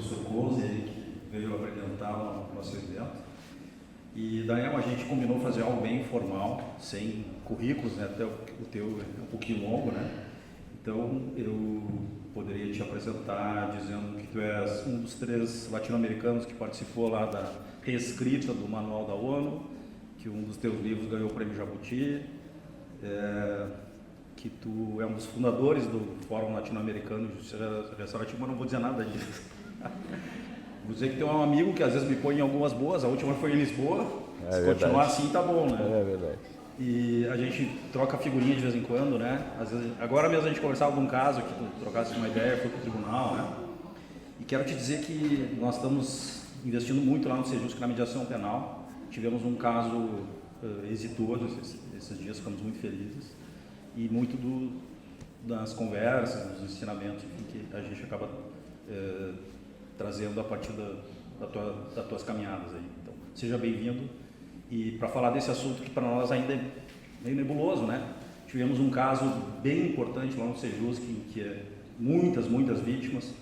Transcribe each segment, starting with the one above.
professor Conze, que veio apresentar o nosso evento. E daí a gente combinou fazer algo bem informal, sem currículos, né? Até o teu é um pouquinho longo, né? Então eu poderia te apresentar dizendo que tu és um dos 3 latino-americanos que participou lá da reescrita do Manual da ONU, que um dos teus livros ganhou o Prêmio Jabuti, que tu é um dos fundadores do Fórum Latino-Americano de Justiça Restaurativa, mas não vou dizer nada disso. Vou dizer que tem um amigo que às vezes me põe em algumas boas, a última foi em Lisboa, se continuar assim tá bom, né? É verdade. E a gente troca figurinha de vez em quando, né? Às vezes, agora mesmo a gente conversava de um caso que tu trocasse uma ideia, foi pro tribunal, né? E quero te dizer que nós estamos investindo muito lá no Sejusc na mediação penal. Tivemos um caso exitoso esses dias, ficamos muito felizes. E muito das conversas, dos ensinamentos, enfim, que a gente acaba trazendo a partir das tuas caminhadas aí. Então, seja bem-vindo. E para falar desse assunto que para nós ainda é meio nebuloso, né? Tivemos um caso bem importante lá no Sejusc, que é muitas vítimas.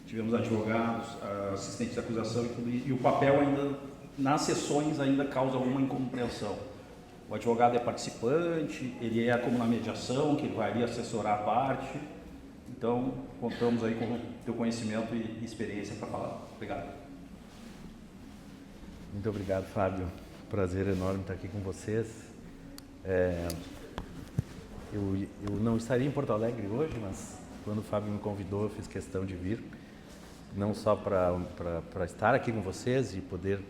Tivemos advogados, assistentes de acusação e tudo. E o papel ainda, nas sessões, ainda causa alguma incompreensão. O advogado é participante, ele é como na mediação, que ele vai ali assessorar a parte. Então, contamos aí com o teu conhecimento e experiência para falar. Obrigado. Muito obrigado, Fábio. Prazer enorme estar aqui com vocês. Eu não estaria em Porto Alegre hoje, mas quando o Fábio me convidou, eu fiz questão de vir. Não só para estar aqui com vocês e poder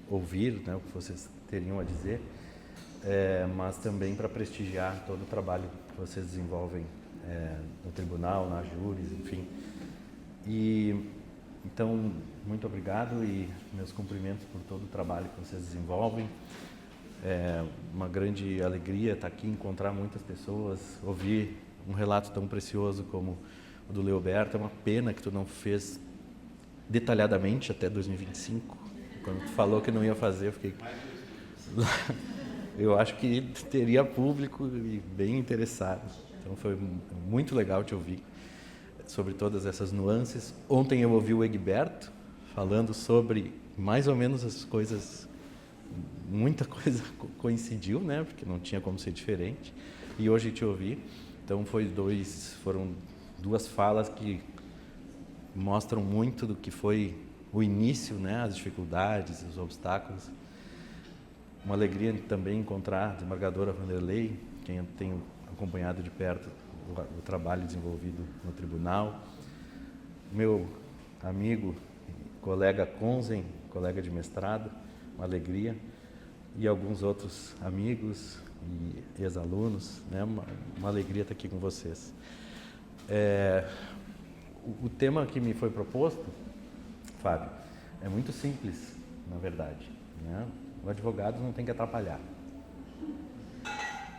ouvir, né, o que vocês teriam a dizer, mas também para prestigiar todo o trabalho que vocês desenvolvem no tribunal, nas júris, enfim. Então, muito obrigado e meus cumprimentos por todo o trabalho que vocês desenvolvem. É uma grande alegria estar aqui, encontrar muitas pessoas, ouvir um relato tão precioso como o do Leoberto. É uma pena que tu não fez detalhadamente até 2025. Quando tu falou que não ia fazer, eu fiquei... Eu acho que teria público e bem interessado. Então foi muito legal te ouvir sobre todas essas nuances. Ontem eu ouvi o Egberto falando sobre mais ou menos as coisas, muita coisa coincidiu, né? Porque não tinha como ser diferente. E hoje te ouvi. Então foram 2 falas que mostram muito do que foi o início, né? As dificuldades, os obstáculos. Uma alegria também encontrar a desembargadora Vanderlei, quem eu tenho acompanhado de perto o trabalho desenvolvido no tribunal. Meu amigo, colega Conzen, colega de mestrado, uma alegria. E alguns outros amigos e ex-alunos, né? Uma alegria estar aqui com vocês. O tema que me foi proposto, Fábio, é muito simples, na verdade, né? O advogado não tem que atrapalhar.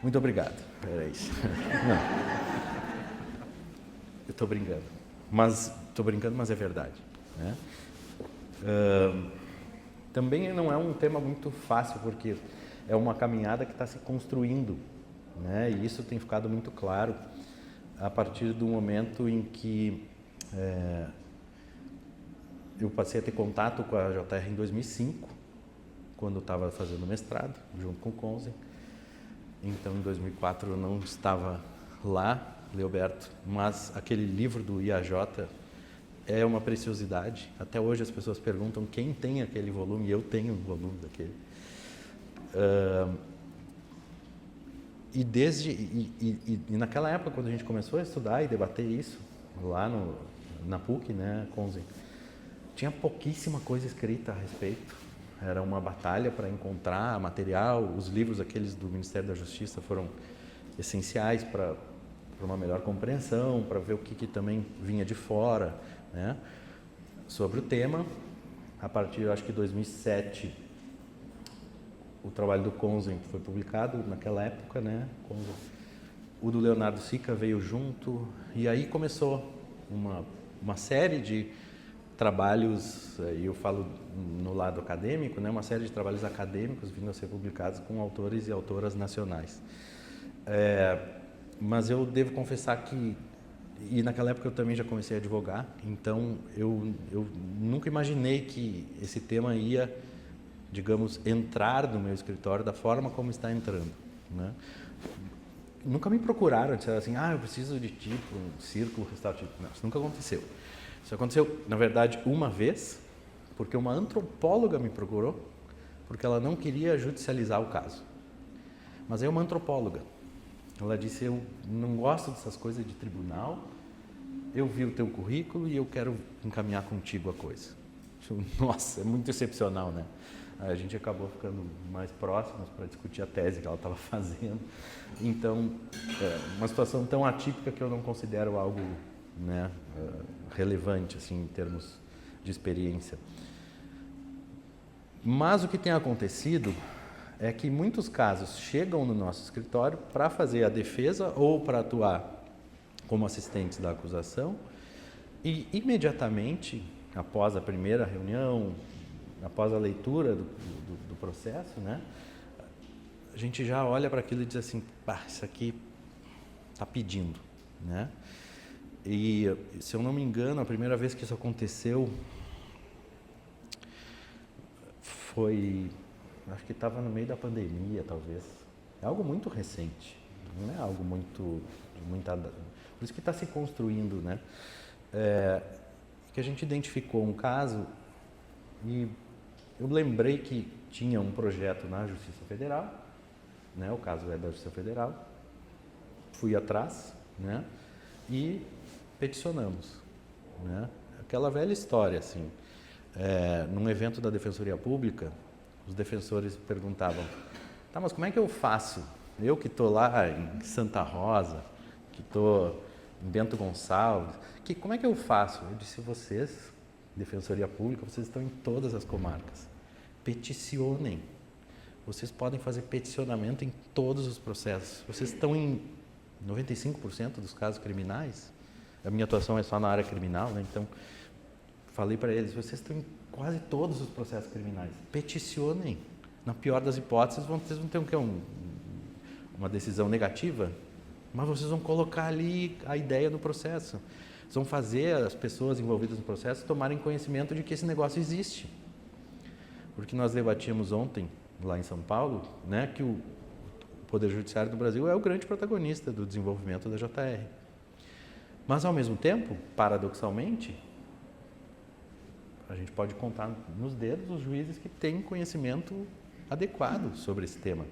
Muito obrigado. Era isso. Não. Eu estou brincando. Mas é verdade, né? Também não é um tema muito fácil, porque é uma caminhada que está se construindo, né? E isso tem ficado muito claro a partir do momento em que eu passei a ter contato com a JR em 2005, quando eu estava fazendo mestrado, junto com o Conze. Então, em 2004, eu não estava lá, Leoberto, mas aquele livro do IAJ é uma preciosidade. Até hoje as pessoas perguntam quem tem aquele volume, e eu tenho um volume daquele. E naquela época, quando a gente começou a estudar e debater isso, lá na PUC, né, Conze, tinha pouquíssima coisa escrita a respeito. Era uma batalha para encontrar material. Os livros aqueles do Ministério da Justiça foram essenciais para uma melhor compreensão, para ver o que também vinha de fora, né, sobre o tema. A partir, eu acho que 2007, o trabalho do Conzen foi publicado naquela época, né? O do Leonardo Sica veio junto, e aí começou uma série de trabalhos, e eu falo no lado acadêmico, né? Uma série de trabalhos acadêmicos vindo a ser publicados com autores e autoras nacionais. Mas eu devo confessar que E naquela época eu também já comecei a advogar, então eu nunca imaginei que esse tema ia, digamos, entrar no meu escritório da forma como está entrando, né? Nunca me procuraram, disseram assim, eu preciso de ti para um círculo restaurativo. Não, isso nunca aconteceu. Isso aconteceu, na verdade, uma vez, porque uma antropóloga me procurou, porque ela não queria judicializar o caso. Mas é uma antropóloga. Ela disse, eu não gosto dessas coisas de tribunal, eu vi o teu currículo e eu quero encaminhar contigo a coisa. Nossa, é muito excepcional, né? A gente acabou ficando mais próximos para discutir a tese que ela estava fazendo. Então, uma situação tão atípica que eu não considero algo, né, relevante assim, em termos de experiência. Mas o que tem acontecido é que muitos casos chegam no nosso escritório para fazer a defesa ou para atuar como assistentes da acusação e imediatamente, após a primeira reunião, após a leitura do processo, né, a gente já olha para aquilo e diz assim, isso aqui está pedindo, né? E, se eu não me engano, a primeira vez que isso aconteceu foi, acho que estava no meio da pandemia, talvez. É algo muito recente, não é algo muito... por isso que está se construindo, né? Que a gente identificou um caso e eu lembrei que tinha um projeto na Justiça Federal, né? O caso é da Justiça Federal. Fui atrás, né? E peticionamos, né? Aquela velha história, assim. Num evento da Defensoria Pública, os defensores perguntavam, mas como é que eu faço? Eu que estou lá em Santa Rosa, que estou em Bento Gonçalves, como é que eu faço? Eu disse, vocês, Defensoria Pública, vocês estão em todas as comarcas. Peticionem. Vocês podem fazer peticionamento em todos os processos. Vocês estão em 95% dos casos criminais. A minha atuação é só na área criminal, né? Então, falei para eles, vocês estão em quase todos os processos criminais. Peticionem. Na pior das hipóteses, vocês vão ter uma decisão negativa, mas vocês vão colocar ali a ideia do processo. Vocês vão fazer as pessoas envolvidas no processo tomarem conhecimento de que esse negócio existe. Porque nós debatíamos ontem, lá em São Paulo, né, que o Poder Judiciário do Brasil é o grande protagonista do desenvolvimento da JR. Mas, ao mesmo tempo, paradoxalmente, a gente pode contar nos dedos os juízes que têm conhecimento adequado sobre esse tema.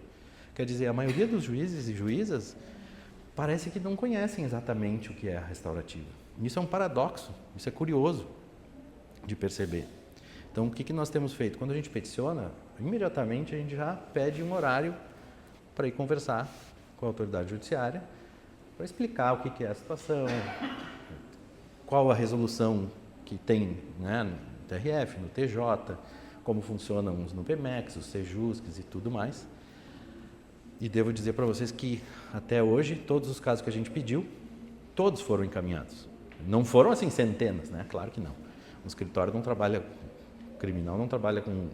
Quer dizer, a maioria dos juízes e juízas parece que não conhecem exatamente o que é a restaurativa. Isso é um paradoxo, isso é curioso de perceber. Então, o que nós temos feito? Quando a gente peticiona, imediatamente a gente já pede um horário para ir conversar com a autoridade judiciária, para explicar o que é a situação, qual a resolução que tem, né, no TRF, no TJ, como funcionam os NUPEMEX, os SEJUSCs e tudo mais. E devo dizer para vocês que, até hoje, todos os casos que a gente pediu, todos foram encaminhados. Não foram, assim, centenas, né? Claro que não. O escritório não trabalha, criminal não trabalha com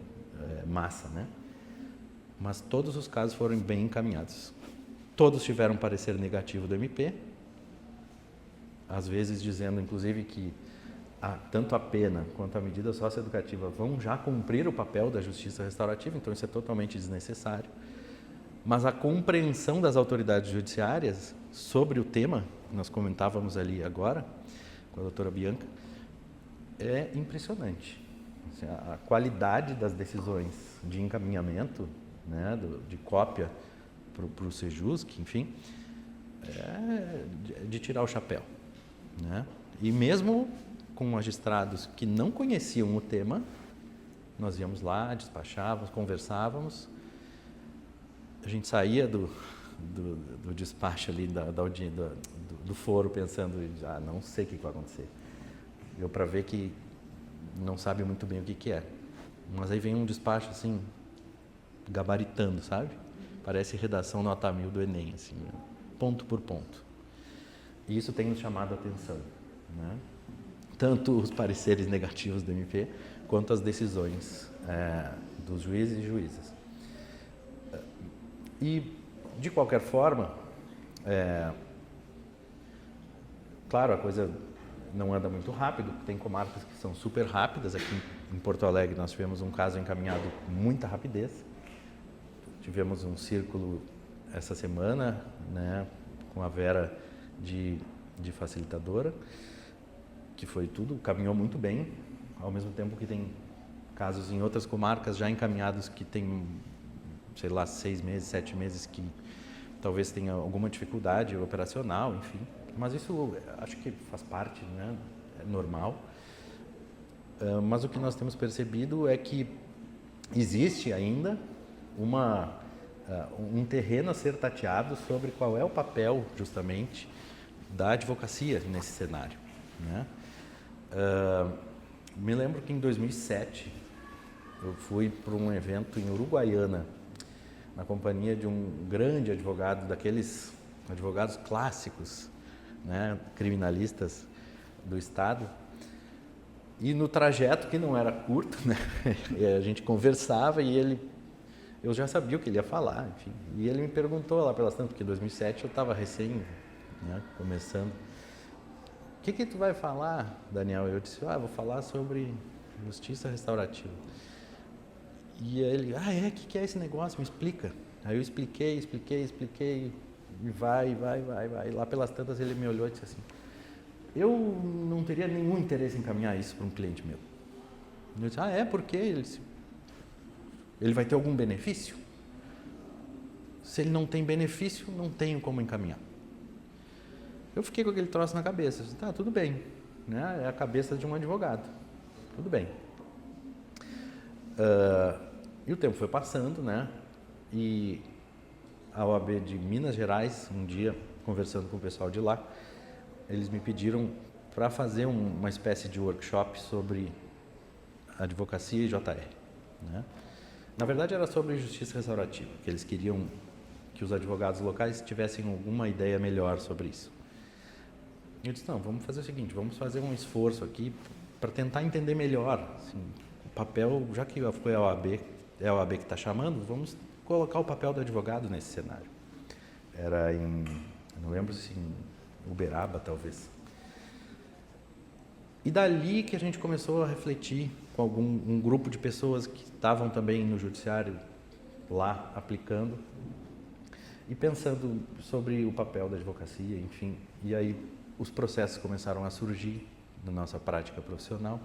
massa, né? Mas todos os casos foram bem encaminhados. Todos tiveram parecer negativo do MP, às vezes dizendo, inclusive, que tanto a pena quanto a medida socioeducativa vão já cumprir o papel da justiça restaurativa, então isso é totalmente desnecessário. Mas a compreensão das autoridades judiciárias sobre o tema, nós comentávamos ali agora, com a doutora Bianca, é impressionante. Assim, a qualidade das decisões de encaminhamento, né, de cópia para o SEJUSC, enfim, é de tirar o chapéu, né? E mesmo com magistrados que não conheciam o tema, nós íamos lá, despachávamos, conversávamos, a gente saía do despacho ali, do foro, pensando, não sei o que vai acontecer. Deu para ver que não sabe muito bem o que é. Mas aí vem um despacho assim, gabaritando, sabe? Parece redação nota 1000 do Enem, assim, ponto por ponto. E isso tem nos chamado a atenção, né? Tanto os pareceres negativos do MP, quanto as decisões dos juízes e juízas. E, de qualquer forma, claro, a coisa não anda muito rápido, tem comarcas que são super rápidas. Aqui em Porto Alegre nós tivemos um caso encaminhado com muita rapidez. Tivemos um círculo essa semana, né, com a Vera de facilitadora, que foi tudo, caminhou muito bem, ao mesmo tempo que tem casos em outras comarcas já encaminhados que tem, sei lá, 6 meses, 7 meses, que talvez tenha alguma dificuldade operacional, enfim. Mas isso acho que faz parte, né? É normal. Mas o que nós temos percebido é que existe ainda um terreno a ser tateado sobre qual é o papel, justamente, da advocacia nesse cenário, né? Me lembro que em 2007 eu fui para um evento em Uruguaiana, na companhia de um grande advogado, daqueles advogados clássicos, né, criminalistas do estado. E no trajeto, que não era curto, né, a gente conversava e eu já sabia o que ele ia falar, enfim. E ele me perguntou lá pelas tantas, porque em 2007 eu estava recém, né, começando. O que tu vai falar, Daniel? Eu disse, vou falar sobre justiça restaurativa. E ele, o que é esse negócio? Me explica. Aí eu expliquei, e vai. Lá pelas tantas ele me olhou e disse assim, eu não teria nenhum interesse em encaminhar isso para um cliente meu. Eu disse, por quê? Ele disse, ele vai ter algum benefício? Se ele não tem benefício, não tenho como encaminhar. Eu fiquei com aquele troço na cabeça. Eu disse, tá, tudo bem, né? É a cabeça de um advogado. Tudo bem. E o tempo foi passando, né? E a OAB de Minas Gerais, um dia, conversando com o pessoal de lá, eles me pediram para fazer uma espécie de workshop sobre advocacia e JR, né? Na verdade, era sobre justiça restaurativa, que eles queriam que os advogados locais tivessem alguma ideia melhor sobre isso. Eu disse, não, vamos fazer o seguinte, vamos fazer um esforço aqui para tentar entender melhor, assim, o papel, já que foi a OAB que está chamando, vamos colocar o papel do advogado nesse cenário. Era não lembro se em Uberaba, talvez. E dali que a gente começou a refletir com um grupo de pessoas que estavam também no judiciário lá aplicando e pensando sobre o papel da advocacia, enfim. E aí os processos começaram a surgir na nossa prática profissional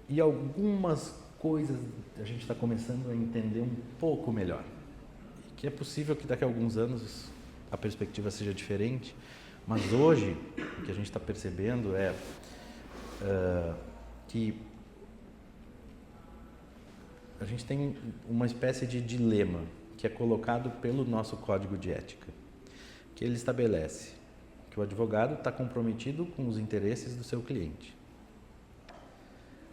e algumas coisas a gente está começando a entender um pouco melhor. Que é possível que daqui a alguns anos a perspectiva seja diferente, mas hoje o que a gente está percebendo é que a gente tem uma espécie de dilema que é colocado pelo nosso Código de Ética, que ele estabelece que o advogado está comprometido com os interesses do seu cliente.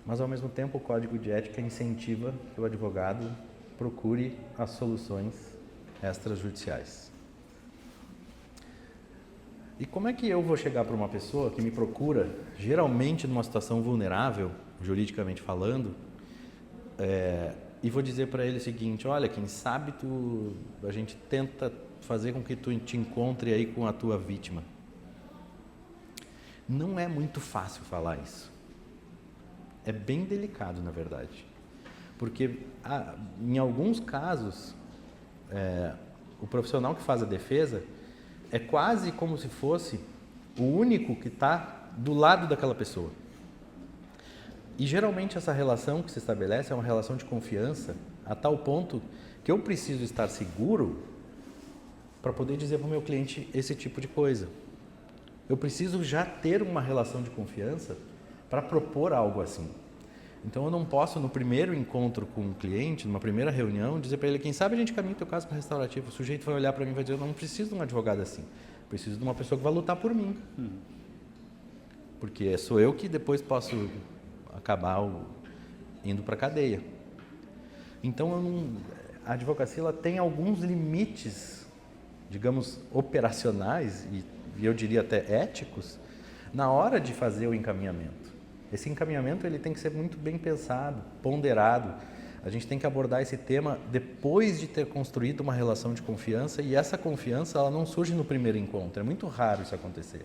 Mas, ao mesmo tempo, o Código de Ética incentiva que o advogado procure as soluções extrajudiciais. E como é que eu vou chegar para uma pessoa que me procura, geralmente numa situação vulnerável, juridicamente falando, e vou dizer para ele o seguinte, olha, quem sabe a gente tenta fazer com que tu te encontre aí com a tua vítima. Não é muito fácil falar isso. É bem delicado, na verdade. Porque, em alguns casos, o profissional que faz a defesa é quase como se fosse o único que está do lado daquela pessoa. E, geralmente, essa relação que se estabelece é uma relação de confiança a tal ponto que eu preciso estar seguro para poder dizer para o meu cliente esse tipo de coisa. Eu preciso já ter uma relação de confiança para propor algo assim. Então, eu não posso, no primeiro encontro com o cliente, numa primeira reunião, dizer para ele, quem sabe a gente caminha o teu caso para restaurativo. O sujeito vai olhar para mim e vai dizer, eu não preciso de um advogado assim. Eu preciso de uma pessoa que vai lutar por mim. Porque sou eu que depois posso acabar indo para a cadeia. Então, a advocacia ela tem alguns limites, digamos, operacionais e eu diria até éticos, na hora de fazer o encaminhamento. Esse encaminhamento ele tem que ser muito bem pensado, ponderado. A gente tem que abordar esse tema depois de ter construído uma relação de confiança e essa confiança ela não surge no primeiro encontro. É muito raro isso acontecer.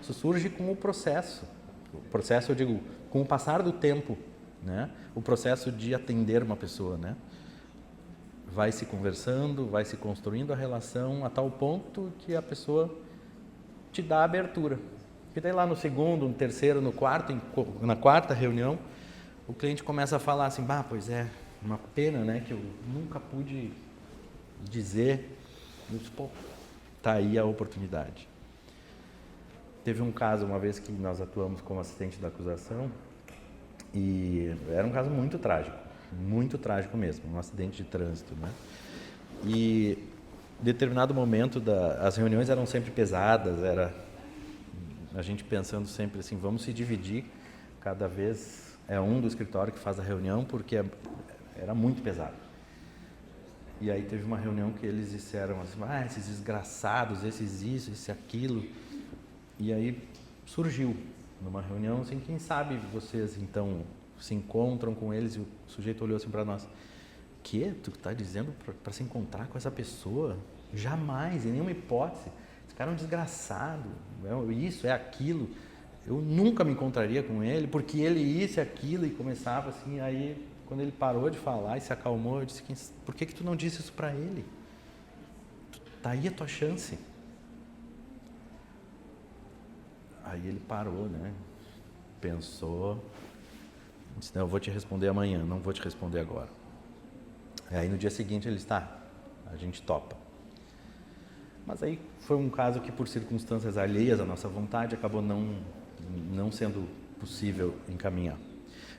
Isso surge com o processo. O processo, eu digo, com o passar do tempo, né? O processo de atender uma pessoa, né? Vai se conversando, vai se construindo a relação a tal ponto que a pessoa te dá abertura. E daí lá no segundo, no terceiro, no quarto, na quarta reunião, o cliente começa a falar assim, pois é, uma pena, né, que eu nunca pude dizer. Eu disse, tá aí a oportunidade. Teve um caso uma vez que nós atuamos como assistente da acusação e era um caso muito trágico mesmo, um acidente de trânsito, né? E em determinado momento as reuniões eram sempre pesadas, era a gente pensando sempre assim, vamos se dividir, cada vez é um do escritório que faz a reunião, porque era muito pesado. E aí teve uma reunião que eles disseram assim, esses desgraçados, esses isso, esse aquilo. E aí surgiu numa reunião assim, quem sabe vocês então se encontram com eles, e o sujeito olhou assim para nós, que? Tu está dizendo para se encontrar com essa pessoa? Jamais, em nenhuma hipótese. Esse cara é um desgraçado, isso, é aquilo. Eu nunca me encontraria com ele, porque ele isso e aquilo, e começava assim, aí quando ele parou de falar e se acalmou, eu disse, por que tu não disse isso para ele? Tá aí a tua chance. Aí ele parou, né? Pensou, disse, não, eu vou te responder amanhã, não vou te responder agora. Aí no dia seguinte ele disse, a gente topa. Mas aí foi um caso que por circunstâncias alheias à nossa vontade acabou não sendo possível encaminhar.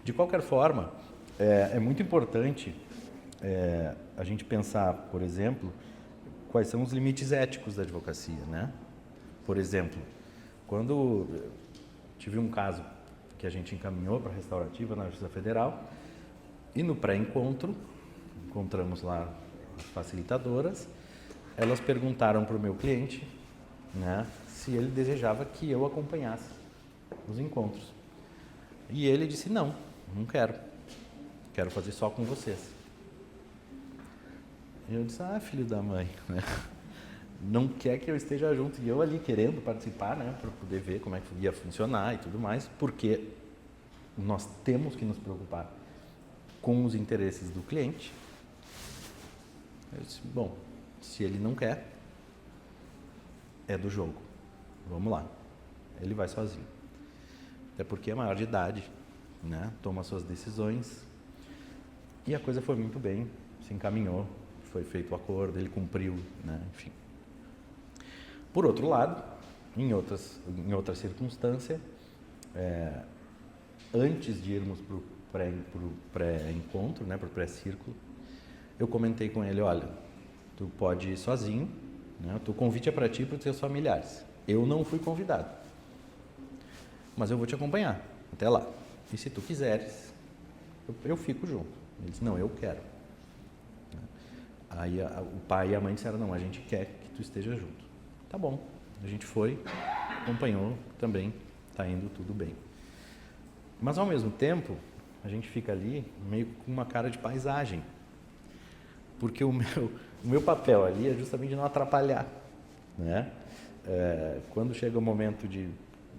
De qualquer forma, é muito importante a gente pensar, por exemplo, quais são os limites éticos da advocacia, né? Por exemplo, quando tive um caso que a gente encaminhou para a restaurativa na Justiça Federal e no pré-encontro, encontramos lá as facilitadoras, elas perguntaram para o meu cliente, né, se ele desejava que eu acompanhasse os encontros. E ele disse, não quero fazer só com vocês. E eu disse, filho da mãe, né? Não quer que eu esteja junto, e eu ali querendo participar, né, para poder ver como é que ia funcionar e tudo mais, porque nós temos que nos preocupar com os interesses do cliente. Eu disse, bom, se ele não quer, é do jogo, vamos lá, ele vai sozinho, até porque é maior de idade, né, toma suas decisões, e a coisa foi muito bem, se encaminhou, foi feito o acordo, ele cumpriu, né, enfim. Por outro lado, em outra circunstância, antes de irmos para o pré-encontro, né, para o pré-círculo, eu comentei com ele, olha, tu pode ir sozinho, né, o convite é para ti e para os teus familiares. Eu não fui convidado, mas eu vou te acompanhar até lá. E se tu quiseres, eu fico junto. Ele disse, não, eu quero. Aí o pai e a mãe disseram, não, a gente quer que tu esteja junto. Tá bom, a gente foi, acompanhou também, tá indo tudo bem. Mas ao mesmo tempo, a gente fica ali meio com uma cara de paisagem, porque o meu papel ali é justamente não atrapalhar, né? Quando chega o momento de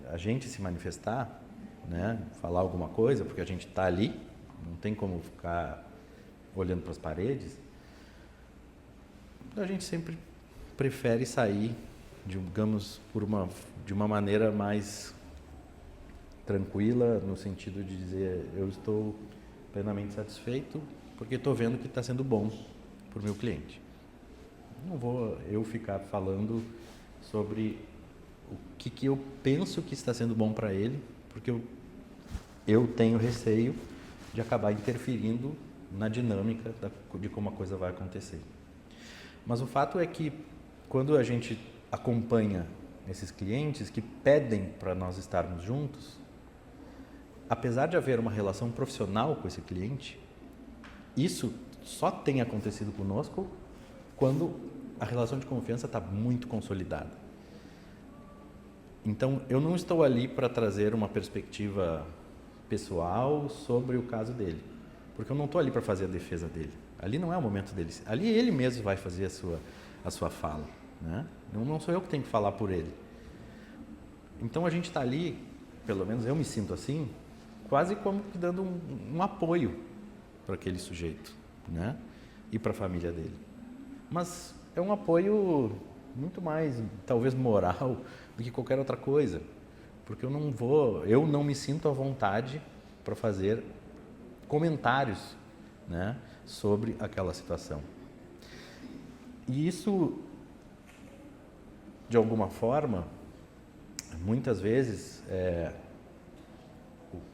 a gente se manifestar, né, falar alguma coisa, porque a gente está ali, não tem como ficar olhando para as paredes, a gente sempre prefere sair, digamos, de uma maneira mais tranquila, no sentido de dizer, eu estou plenamente satisfeito porque estou vendo que está sendo bom para o meu cliente. Não vou eu ficar falando sobre o que eu penso que está sendo bom para ele, porque eu tenho receio de acabar interferindo na dinâmica de como a coisa vai acontecer. Mas o fato é que quando a gente acompanha esses clientes que pedem para nós estarmos juntos, apesar de haver uma relação profissional com esse cliente, isso só tem acontecido conosco quando a relação de confiança está muito consolidada. Então, eu não estou ali para trazer uma perspectiva pessoal sobre o caso dele, porque eu não estou ali para fazer a defesa dele. Ali não é o momento dele. Ali ele mesmo vai fazer a sua fala, né? Não sou eu que tenho que falar por ele. Então a gente está ali, pelo menos eu me sinto assim, quase como que dando um apoio para aquele sujeito, né? E para a família dele. Mas é um apoio muito mais, talvez, moral do que qualquer outra coisa. Porque eu não me sinto à vontade para fazer comentários, né, sobre aquela situação. E isso, de alguma forma, muitas vezes,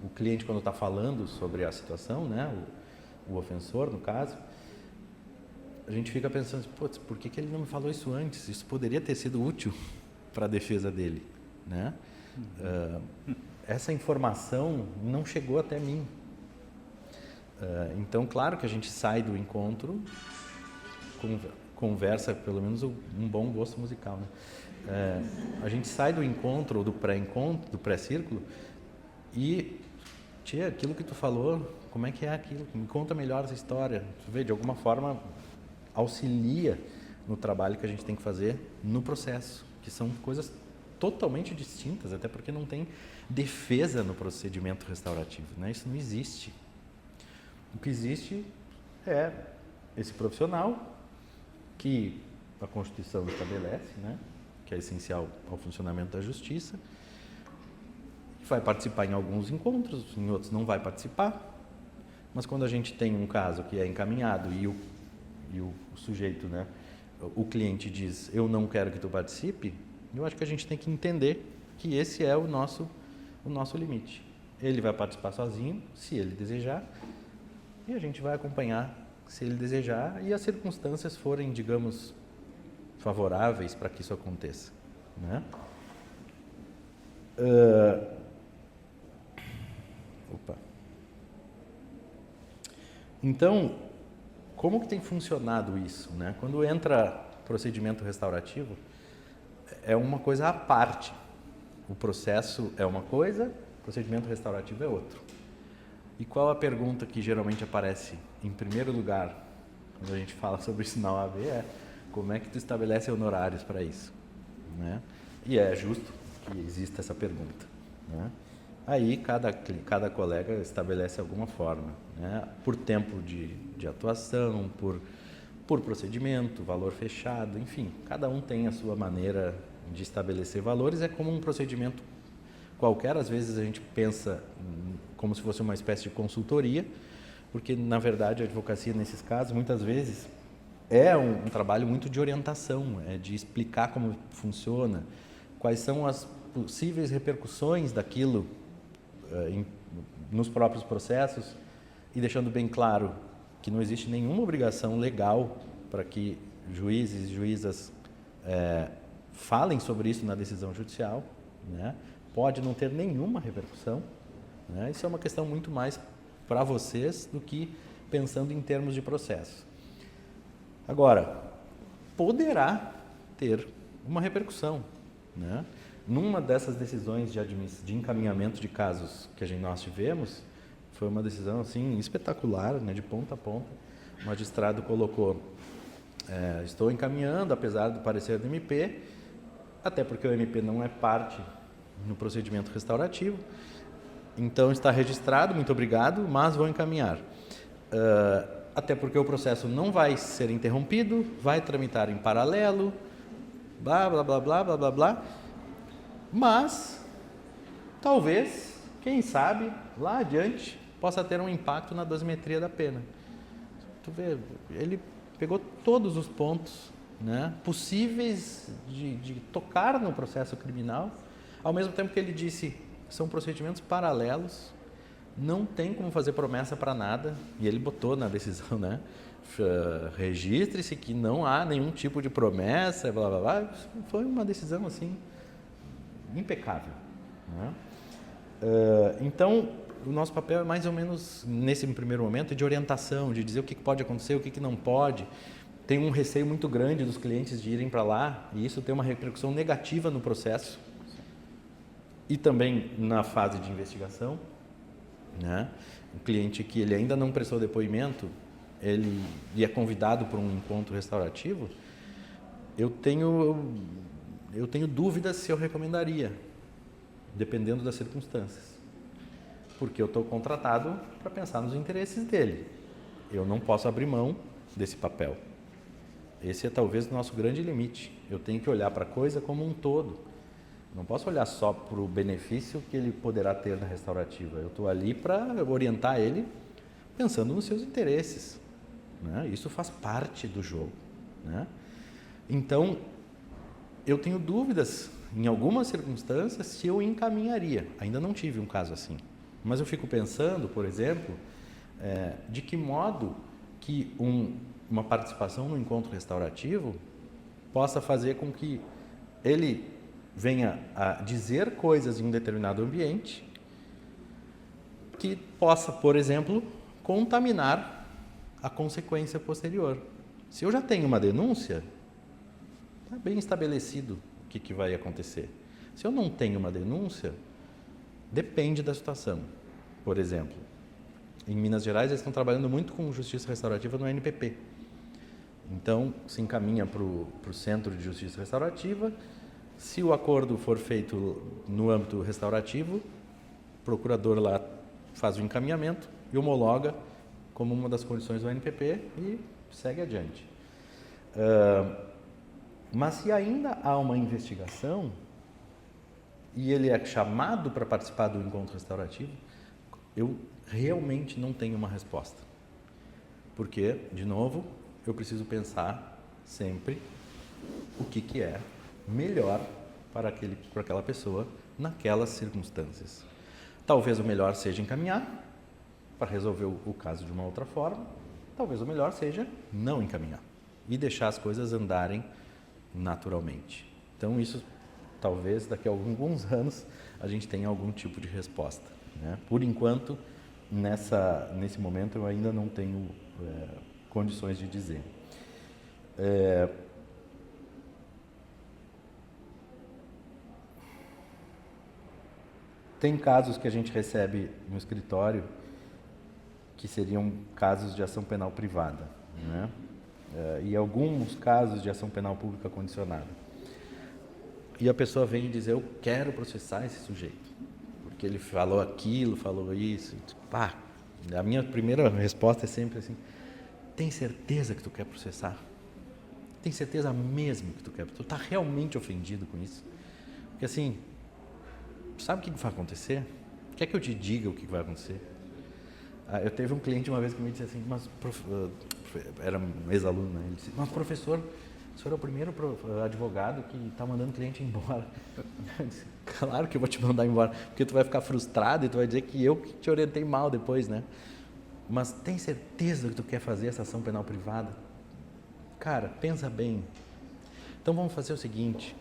o cliente, quando está falando sobre a situação, né, o ofensor, no caso, a gente fica pensando, putz, por que ele não me falou isso antes? Isso poderia ter sido útil para a defesa dele, né? Essa informação não chegou até mim. Então, claro que a gente sai do encontro, conversa, pelo menos um bom gosto musical, né? A gente sai do encontro, ou do pré-encontro, do pré-círculo, e, tia, aquilo que tu falou, como é que é aquilo? Me conta melhor essa história. Tu vê, de alguma forma, auxilia no trabalho que a gente tem que fazer no processo, que são coisas totalmente distintas, até porque não tem defesa no procedimento restaurativo, né? Isso não existe. O que existe é esse profissional que a Constituição estabelece, né? Que é essencial ao funcionamento da justiça, vai participar em alguns encontros, em outros não vai participar, mas quando a gente tem um caso que é encaminhado e o sujeito, né, o cliente diz, eu não quero que tu participe, eu acho que a gente tem que entender que esse é o nosso limite. Ele vai participar sozinho, se ele desejar, e a gente vai acompanhar se ele desejar e as circunstâncias forem, digamos, favoráveis para que isso aconteça, né? Então, como que tem funcionado isso, né? Quando entra procedimento restaurativo, é uma coisa à parte. O processo é uma coisa, o procedimento restaurativo é outro. E qual a pergunta que geralmente aparece em primeiro lugar quando a gente fala sobre isso na OAB como é que tu estabelece honorários para isso, né? E é justo que exista essa pergunta, né? Aí cada colega estabelece alguma forma, né? Por tempo de atuação, por procedimento, valor fechado, enfim, cada um tem a sua maneira de estabelecer valores, é como um procedimento qualquer. Às vezes a gente pensa como se fosse uma espécie de consultoria, porque na verdade a advocacia nesses casos muitas vezes é um trabalho muito de orientação, de explicar como funciona, quais são as possíveis repercussões daquilo nos próprios processos, e deixando bem claro que não existe nenhuma obrigação legal para que juízes e juízas falem sobre isso na decisão judicial, né? Pode não ter nenhuma repercussão, né? Isso é uma questão muito mais para vocês do que pensando em termos de processo. Agora, poderá ter uma repercussão, né? Numa dessas decisões de encaminhamento de casos que nós tivemos, foi uma decisão assim espetacular, né? De ponta a ponta. O magistrado colocou, estou encaminhando, apesar do parecer do MP, até porque o MP não é parte no procedimento restaurativo, então está registrado, muito obrigado, mas vou encaminhar. Até porque o processo não vai ser interrompido, vai tramitar em paralelo, blá, blá, blá, blá, blá, blá, blá, mas talvez, quem sabe, lá adiante, possa ter um impacto na dosimetria da pena. Tu vê, ele pegou todos os pontos, né, possíveis de tocar no processo criminal, ao mesmo tempo que ele disse, são procedimentos paralelos, não tem como fazer promessa para nada, e ele botou na decisão, né, registre-se que não há nenhum tipo de promessa, blá, blá, blá. Foi uma decisão assim impecável, né? Então, o nosso papel é mais ou menos, nesse primeiro momento, de orientação, de dizer o que pode acontecer, o que não pode. Tem um receio muito grande dos clientes de irem para lá, e isso tem uma repercussão negativa no processo e também na fase de investigação, né? O cliente que ele ainda não prestou depoimento, ele é convidado para um encontro restaurativo, eu tenho dúvidas se eu recomendaria, dependendo das circunstâncias. Porque eu estou contratado para pensar nos interesses dele. Eu não posso abrir mão desse papel. Esse é talvez o nosso grande limite. Eu tenho que olhar para a coisa como um todo. Não posso olhar só para o benefício que ele poderá ter na restaurativa. Eu estou ali para orientar ele pensando nos seus interesses, né? Isso faz parte do jogo, né? Então, eu tenho dúvidas, em algumas circunstâncias, se eu encaminharia. Ainda não tive um caso assim. Mas eu fico pensando, por exemplo, de que modo que uma participação no encontro restaurativo possa fazer com que ele venha a dizer coisas em um determinado ambiente que possa, por exemplo, contaminar a consequência posterior. Se eu já tenho uma denúncia, está bem estabelecido o que vai acontecer. Se eu não tenho uma denúncia, depende da situação. Por exemplo, em Minas Gerais eles estão trabalhando muito com justiça restaurativa no NPP. Então, se encaminha para o Centro de Justiça Restaurativa. Se o acordo for feito no âmbito restaurativo, o procurador lá faz o encaminhamento e homologa como uma das condições do NPP e segue adiante. Mas se ainda há uma investigação e ele é chamado para participar do encontro restaurativo, eu realmente não tenho uma resposta. Porque, de novo, eu preciso pensar sempre o que é melhor para aquela pessoa naquelas circunstâncias. Talvez o melhor seja encaminhar para resolver o caso de uma outra forma. Talvez o melhor seja não encaminhar e deixar as coisas andarem naturalmente. Então, isso talvez daqui a alguns anos a gente tenha algum tipo de resposta, né? Por enquanto, nesse momento eu ainda não tenho condições de dizer. Tem casos que a gente recebe no escritório que seriam casos de ação penal privada, né? E alguns casos de ação penal pública condicionada. E a pessoa vem dizer, eu quero processar esse sujeito, porque ele falou aquilo, falou isso. Pá, a minha primeira resposta é sempre assim, tem certeza que tu quer processar? Tem certeza mesmo que tu quer? Tu está realmente ofendido com isso? Porque assim, sabe o que vai acontecer? Quer que eu te diga o que vai acontecer? Eu teve um cliente uma vez que me disse assim, mas era um ex-aluno, né? Ele disse, mas professor, o senhor é o primeiro advogado que está mandando cliente embora. Eu disse, claro que eu vou te mandar embora, porque tu vai ficar frustrado e tu vai dizer que eu que te orientei mal depois, né? Mas tem certeza que tu quer fazer essa ação penal privada? Cara, pensa bem. Então vamos fazer o seguinte,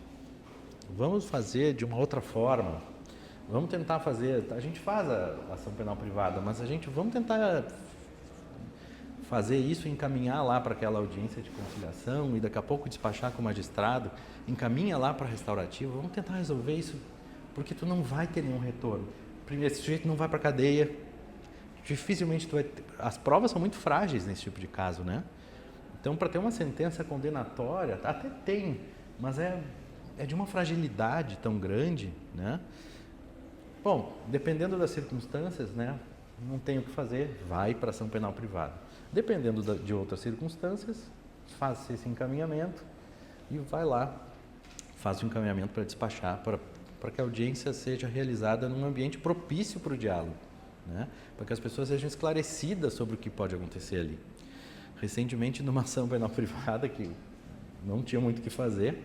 vamos fazer de uma outra forma. Vamos tentar fazer, a gente faz a ação penal privada, mas vamos tentar fazer isso, encaminhar lá para aquela audiência de conciliação e daqui a pouco despachar com o magistrado, encaminha lá para a restaurativa, vamos tentar resolver isso, porque tu não vai ter nenhum retorno. Primeiro, esse sujeito não vai para a cadeia, dificilmente tu vai ter, as provas são muito frágeis nesse tipo de caso, né? Então, para ter uma sentença condenatória, até tem, mas é de uma fragilidade tão grande, né? Bom, dependendo das circunstâncias, né, não tem o que fazer, vai para a ação penal privada. Dependendo de outras circunstâncias, faz esse encaminhamento e vai lá, faz o encaminhamento para despachar, para que a audiência seja realizada num ambiente propício para o diálogo, né, para que as pessoas sejam esclarecidas sobre o que pode acontecer ali. Recentemente, numa ação penal privada, que não tinha muito o que fazer,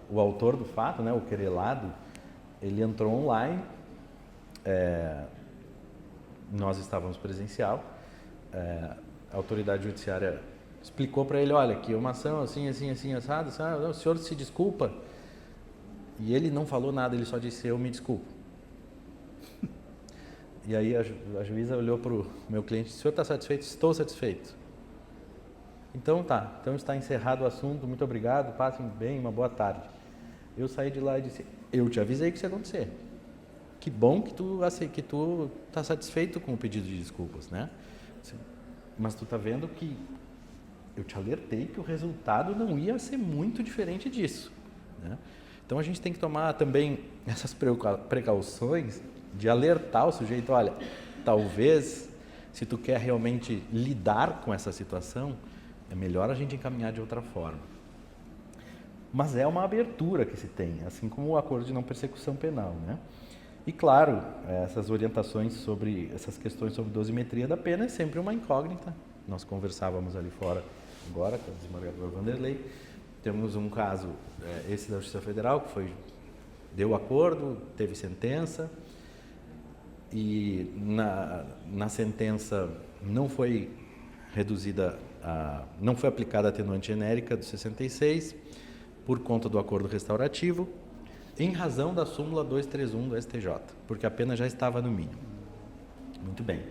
o autor do fato, né, o querelado, ele entrou online, nós estávamos presencial, a autoridade judiciária explicou para ele, olha, que uma ação assim, assim, assim, assado, o senhor se desculpa, e ele não falou nada, ele só disse, eu me desculpo. E aí a juíza olhou para o meu cliente, o senhor está satisfeito? Estou satisfeito. Então tá, então está encerrado o assunto, muito obrigado, passem bem, uma boa tarde. Eu saí de lá e disse, eu te avisei que isso ia acontecer. Que bom que tu está satisfeito com o pedido de desculpas, né? Mas tu está vendo que eu te alertei que o resultado não ia ser muito diferente disso, né? Então a gente tem que tomar também essas precauções de alertar o sujeito, olha, talvez se tu quer realmente lidar com essa situação, é melhor a gente encaminhar de outra forma. Mas é uma abertura que se tem, assim como o acordo de não persecução penal, né? E claro, essas orientações sobre essas questões sobre dosimetria da pena é sempre uma incógnita. Nós conversávamos ali fora agora com o desembargador Vanderlei. Temos um caso, esse da Justiça Federal, que deu acordo, teve sentença, e na sentença não foi reduzida, não foi aplicada a atenuante genérica do 66, por conta do acordo restaurativo, em razão da súmula 231 do STJ, porque a pena já estava no mínimo. Muito bem.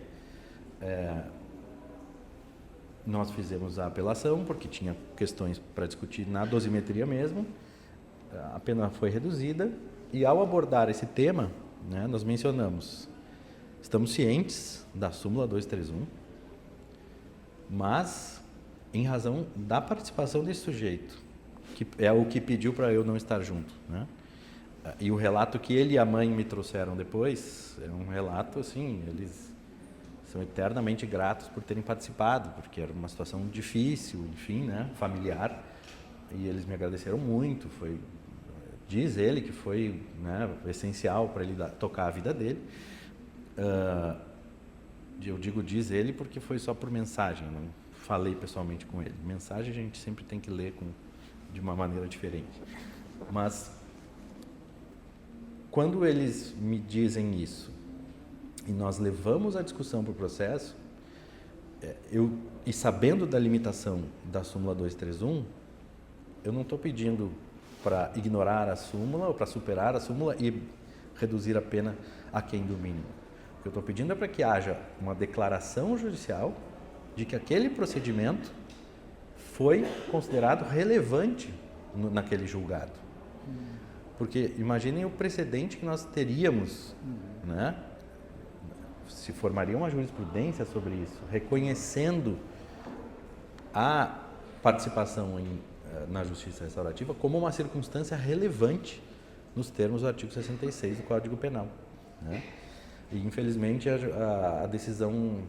Nós fizemos a apelação, porque tinha questões para discutir na dosimetria mesmo, a pena foi reduzida, e ao abordar esse tema, né, nós mencionamos, estamos cientes da súmula 231, mas em razão da participação desse sujeito, que é o que pediu para eu não estar junto, né? E o relato que ele e a mãe me trouxeram depois é um relato assim, eles são eternamente gratos por terem participado, porque era uma situação difícil, enfim, né, familiar, e eles me agradeceram muito. Diz ele que foi, né, essencial para ele tocar a vida dele. Eu digo diz ele porque foi só por mensagem, não falei pessoalmente com ele. Mensagem a gente sempre tem que ler de uma maneira diferente. Mas quando eles me dizem isso e nós levamos a discussão para o processo, e sabendo da limitação da súmula 231, eu não estou pedindo para ignorar a súmula ou para superar a súmula e reduzir a pena aquém do mínimo. O que eu estou pedindo é para que haja uma declaração judicial de que aquele procedimento foi considerado relevante naquele julgado. Porque imaginem o precedente que nós teríamos, né? Se formaria uma jurisprudência sobre isso, reconhecendo a participação na justiça restaurativa como uma circunstância relevante nos termos do artigo 66 do Código Penal, né? E infelizmente a decisão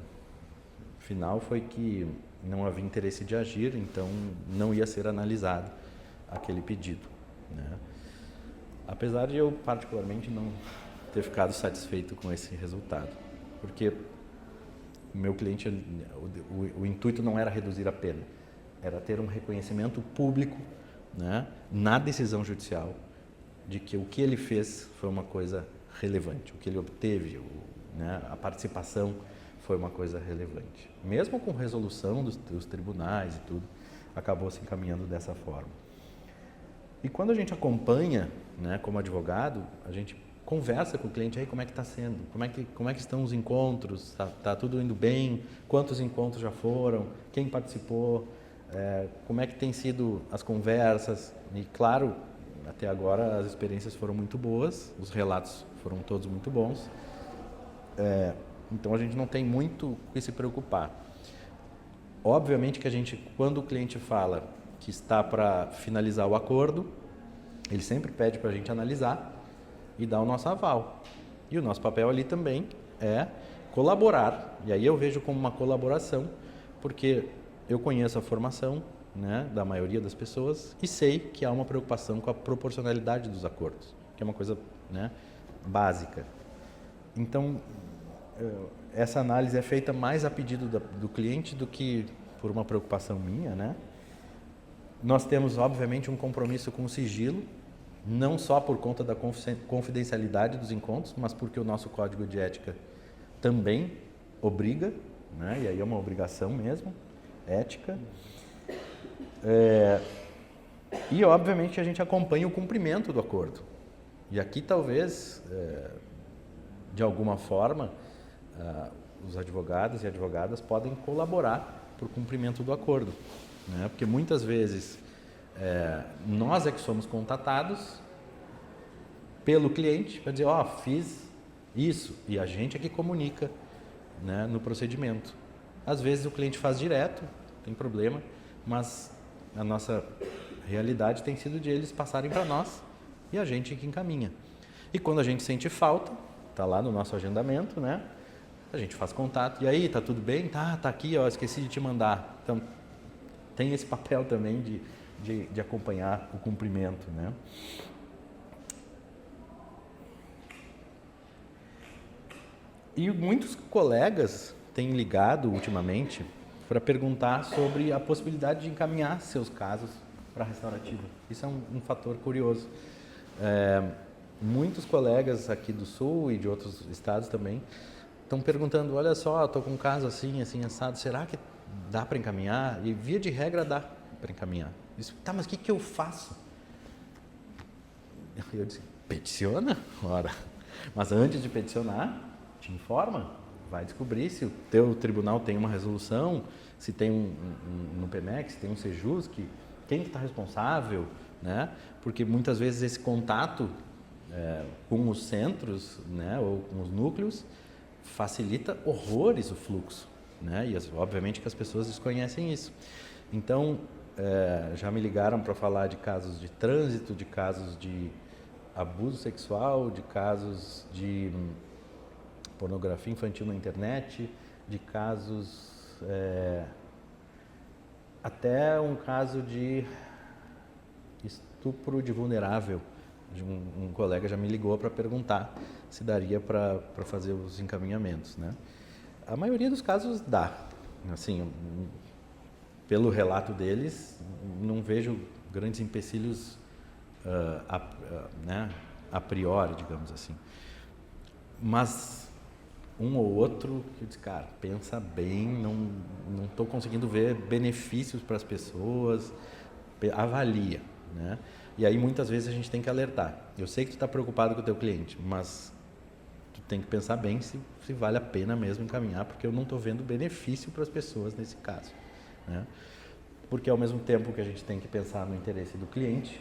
final foi que não havia interesse de agir, então não ia ser analisado aquele pedido, né? Apesar de eu particularmente não ter ficado satisfeito com esse resultado, porque o meu cliente, o intuito não era reduzir a pena, era ter um reconhecimento público, né, na decisão judicial de que o que ele fez foi uma coisa relevante, o que ele obteve, né, a participação foi uma coisa relevante. Mesmo com resolução dos tribunais e tudo, acabou se encaminhando dessa forma. E quando a gente acompanha, né, como advogado, a gente conversa com o cliente, aí como é que está sendo, como é que estão os encontros, tá tudo indo bem, quantos encontros já foram, quem participou, como é que tem sido as conversas. E claro, até agora as experiências foram muito boas, os relatos foram todos muito bons, então a gente não tem muito com que se preocupar. Obviamente que a gente, quando o cliente fala que está para finalizar o acordo, ele sempre pede para a gente analisar e dar o nosso aval. E o nosso papel ali também é colaborar, e aí eu vejo como uma colaboração, porque eu conheço a formação, né, da maioria das pessoas e sei que há uma preocupação com a proporcionalidade dos acordos, que é uma coisa, né, básica. Então, essa análise é feita mais a pedido do cliente do que por uma preocupação minha, né? Nós temos, obviamente, um compromisso com o sigilo, não só por conta da confidencialidade dos encontros, mas porque o nosso Código de Ética também obriga, né? E aí é uma obrigação mesmo, ética. E, obviamente, a gente acompanha o cumprimento do acordo. E aqui, talvez, de alguma forma, os advogados e advogadas podem colaborar para o cumprimento do acordo, né? Porque muitas vezes nós é que somos contatados pelo cliente para dizer, fiz isso, e a gente é que comunica, né, no procedimento. Às vezes o cliente faz direto, tem problema, mas a nossa A realidade tem sido de eles passarem para nós e a gente que encaminha. E quando a gente sente falta, está lá no nosso agendamento, né? A gente faz contato. E aí, tá tudo bem? Tá aqui, ó, esqueci de te mandar. Então, tem esse papel também de acompanhar o cumprimento, né? E muitos colegas têm ligado ultimamente para perguntar sobre a possibilidade de encaminhar seus casos para a restaurativa. Isso é um fator curioso. Muitos colegas aqui do Sul e de outros estados também estão perguntando, olha só, estou com um caso assim, assim, assado, será que dá para encaminhar? E via de regra dá para encaminhar. Disse, tá, mas o que eu faço? Eu disse, peticiona? Ora, mas antes de peticionar, te informa, vai descobrir se o teu tribunal tem uma resolução, se tem no PEMEC, se tem um Sejusc, quem está responsável, né? Porque muitas vezes esse contato com os centros, né, ou com os núcleos, facilita horrores o fluxo, né? E obviamente que as pessoas desconhecem isso. Então, já me ligaram para falar de casos de trânsito, de casos de abuso sexual, de casos de pornografia infantil na internet, de casos, até um caso de estupro de vulnerável. Um colega já me ligou para perguntar se daria para fazer os encaminhamentos, né? A maioria dos casos dá. Assim, pelo relato deles, não vejo grandes empecilhos né, a priori, digamos assim. Mas um ou outro que diz, cara, pensa bem, não estou conseguindo ver benefícios para as pessoas, avalia, né? E aí muitas vezes a gente tem que alertar. Eu sei que tu está preocupado com o teu cliente, mas tu tem que pensar bem se vale a pena mesmo encaminhar, porque eu não estou vendo benefício para as pessoas nesse caso, né? Porque ao mesmo tempo que a gente tem que pensar no interesse do cliente,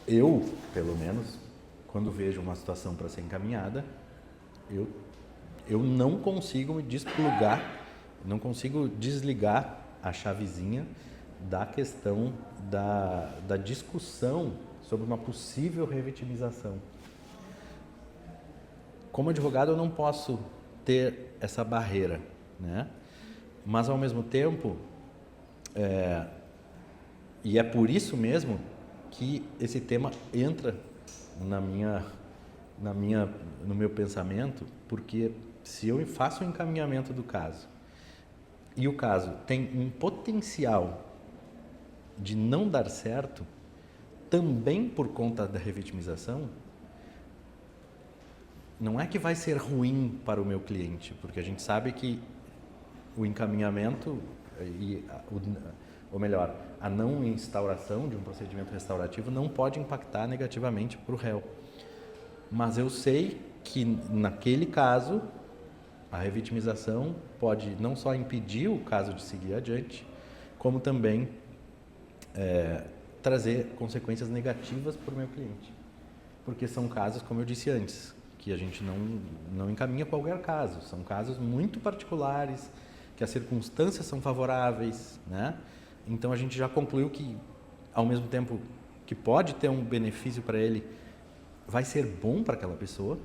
eu, pelo menos, quando vejo uma situação para ser encaminhada, eu não consigo me desplugar, não consigo desligar a chavezinha da questão da discussão sobre uma possível revitimização. Como advogado, eu não posso ter essa barreira, né? Mas, ao mesmo tempo, e é por isso mesmo que esse tema entra no meu pensamento, porque se eu faço o encaminhamento do caso e o caso tem um potencial de não dar certo, também por conta da revitimização, não é que vai ser ruim para o meu cliente, porque a gente sabe que o encaminhamento, ou melhor, a não instauração de um procedimento restaurativo não pode impactar negativamente para o réu. Mas eu sei que, naquele caso, a revitimização pode não só impedir o caso de seguir adiante, como também trazer consequências negativas para o meu cliente. Porque são casos, como eu disse antes, que a gente não encaminha qualquer caso. São casos muito particulares, que as circunstâncias são favoráveis, né? Então a gente já concluiu que, ao mesmo tempo que pode ter um benefício para ele, vai ser bom para aquela pessoa,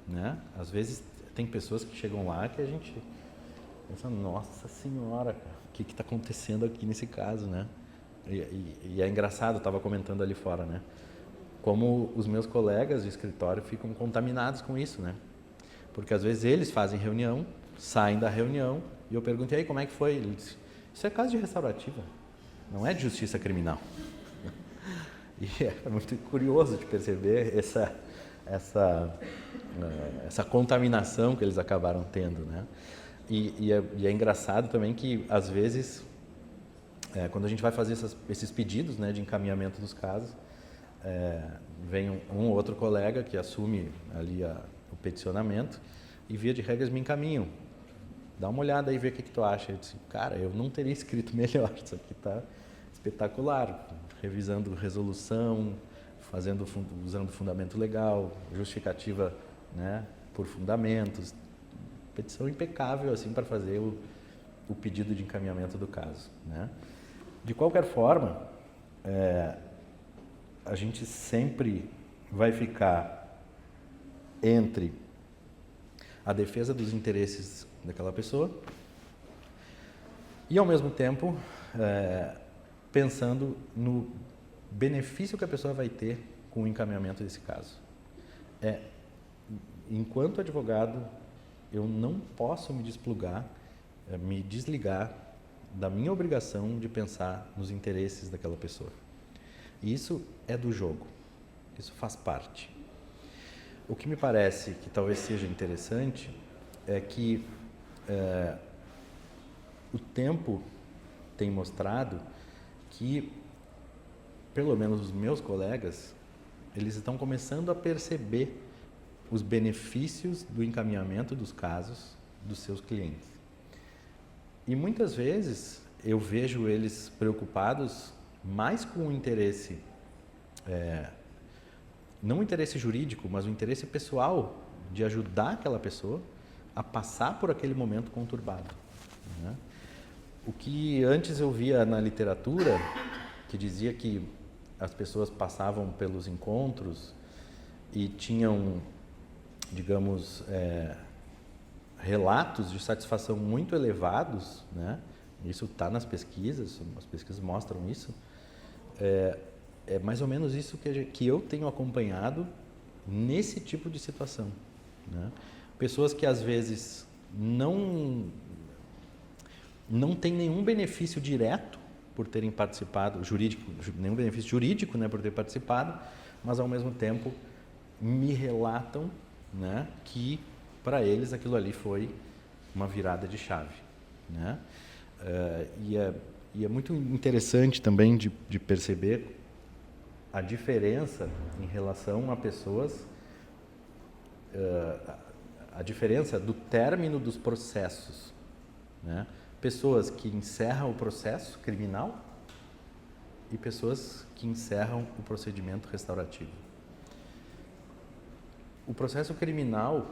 né? Às vezes tem pessoas que chegam lá que a gente pensa, nossa senhora, o que está acontecendo aqui nesse caso, né? E é engraçado, eu estava comentando ali fora, né? Como os meus colegas de escritório ficam contaminados com isso, né? Porque às vezes eles fazem reunião, saem da reunião, e eu pergunto, e aí, como é que foi? Ele disse, isso é caso de restaurativa, não é de justiça criminal. E é muito curioso de perceber essa contaminação que eles acabaram tendo, né? E é engraçado também que, às vezes, quando a gente vai fazer esses pedidos, né, de encaminhamento dos casos, vem um ou outro colega que assume ali o peticionamento e, via de regras, me encaminham. Dá uma olhada aí e vê o que tu acha. Eu disse, cara, eu não teria escrito melhor, isso aqui está espetacular. Revisando resolução, usando fundamento legal, justificativa, né, por fundamentos. Petição impecável assim para fazer o pedido de encaminhamento do caso, né? De qualquer forma, a gente sempre vai ficar entre a defesa dos interesses daquela pessoa e, ao mesmo tempo, pensando no benefício que a pessoa vai ter com o encaminhamento desse caso. Enquanto advogado, eu não posso me desligar da minha obrigação de pensar nos interesses daquela pessoa. E isso é do jogo, isso faz parte. O que me parece que talvez seja interessante é que o tempo tem mostrado que, pelo menos os meus colegas, eles estão começando a perceber os benefícios do encaminhamento dos casos dos seus clientes. E muitas vezes eu vejo eles preocupados mais com o interesse, não o interesse jurídico, mas o interesse pessoal de ajudar aquela pessoa a passar por aquele momento conturbado, né? O que antes eu via na literatura, que dizia que as pessoas passavam pelos encontros e tinham, digamos, relatos de satisfação muito elevados, né? Isso está nas pesquisas, as pesquisas mostram isso. É mais ou menos isso que eu tenho acompanhado nesse tipo de situação, né? Pessoas que às vezes não têm nenhum benefício direto por terem participado, nenhum benefício jurídico, né, por ter participado, mas ao mesmo tempo me relatam, né, que para eles aquilo ali foi uma virada de chave, né? E é muito interessante também de perceber a diferença em relação a pessoas, a diferença do término dos processos, né? Pessoas que encerram o processo criminal e pessoas que encerram o procedimento restaurativo. O processo criminal,